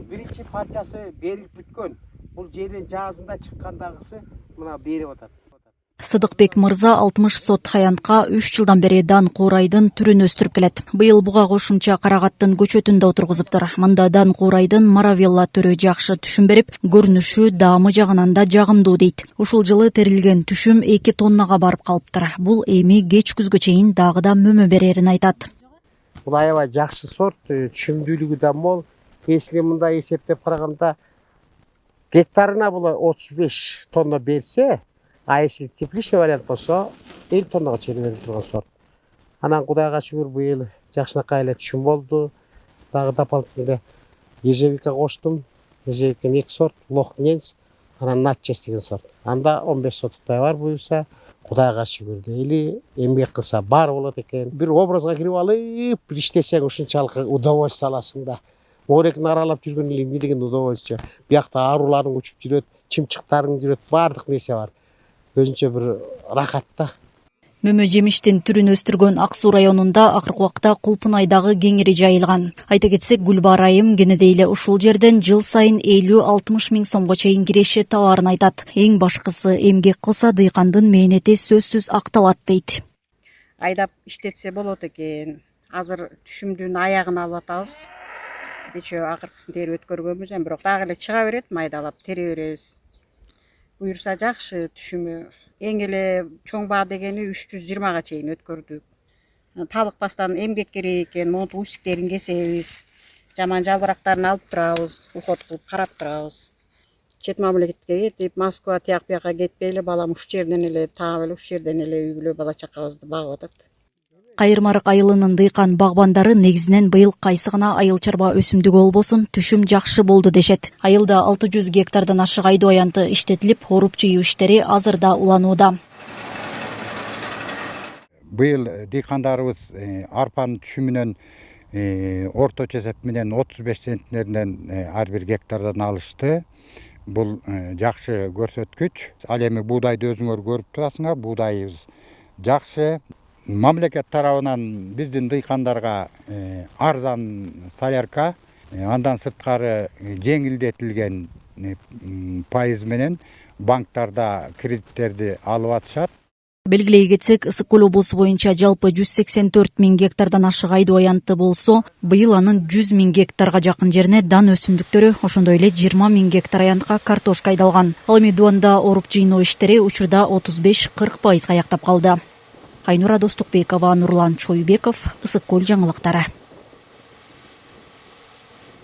биринчи партиясы берилип бүткөн. Бул жерден жазында чыккандагысы мына берип атат. Сыдыкбек мырза 60 сот хаянтка 3 жылдан бери дан куурайдын түрүн өстүрүп келет. Быйыл буга кошумча карагаттын көчөтүндө отургузуптур. Мында дан куурайдын маравелла түрү жакшы түшүм берип, көрүнүшү даамы жагынан да жагымдуу дейт. Ушул жылы терилген түшүм 2 тоннага барып калыптыр. Бул эми кеч күзгө чейин дагы да мөмө берерин айтат. Бул аябай жакшы сорт, түшүмдүүлүгү да мол. Если мындай эсептеп караганда гектарына бул 35 тонна берсе, а если тепличный вариант болсо 50 тоннага чейин берип турган сорт. Анан Кудайга шүгүр быйыл жакшынакай эле түшүм болду. Дагы дополнительно ежевика коштум. Ежевика 2 сорт, лохненс, анан натчес деген сорт. Анда 15 сотуктай бар буюрса, Кудайга шүгүр дейли, эмгек кылса бар болот экен. Бир образга кирип алып, иштесең ушунчалык удовольствие аласың да. Моорекин аралап жүргөн эле эмне деген удовольствие. Биякта аруларың учуп жүрөт, чымчыктарың жүрөт, баардык нерсе бар. Өзүнчө бир рахат да. Мөмө жемиштин түрүн өстүргөн Ак Суу районунда акыркы убакта Кулпунайдагы кеңири жайылган. Айта кетсек, Гүлбар айым кенедей эле ушул жерден жыл сайын 50-60 миң сомго чейин киреши табаарын айтат. Эң башкысы эмгек кылса дыйкандын мээнети сөзсүз акталат дейт. Айдап иштетсе болот экен. Азыр түшүмдүн аягын алып атабыз. Кечээ акыркысын терип өткөргөнбүз, бирок дагы эле чыга берет, майдалап тере беребиз. Буюрса жакшы түшүмү. Эң эле чоң баа дегени 320га чейин өткөрдүк. Талыкпастан эмгек керек экен, монтуп усиктерин кесебиз. Жаман жалбырактарын алып турабыз, уход кылып карап турабыз. Чет мамлекетке кетип, Москва тияк бияка кетпей эле балам уш жерден эле таап эле уш жерден эле үй бүлө бала чакабызды багып атат. Кайырмарык айылынын дыйкан багбандары негизинен быйыл кайсы гана айыл чарба өсүмдүгү болбосун түшүм жакшы болду дешет. Айылда 600 гектардан ашык айдоо аянты иштетилип, оруп жыйуу иштери азырда уланууда. Быйыл дыйкандарыбыз арпанын түшүмүнөн орточо эсеп менен 35 центнерден ар бир гектардан алышты. Бул жакшы көрсөткүч. Ал эми буудайды өзүңөр көрүп турасыңар, буудайыбыз жакшы. Мамлекет тарабынан биздин дыйкандарга арзан солярка, андан сырткары жеңилдетилген пайыз менен банктарда кредиттерди алып атышат. Белгилей кетсек, Ысык Көл облусу боюнча жалпы 184 миң гектардан ашык айдоо аянты болсо, быйыл анын 100 миң гектарга жакын жерине дан өсүмдүктөрү, ошондой эле 20 миң гектар аянтка картошка айдалган. Ал эми дуанда оруп жыйноо иштери учурда 35-40% аяктап калды. Айнура Достукбекова, Нурлан Чойбеков, Ысык Көл жаңылыктары.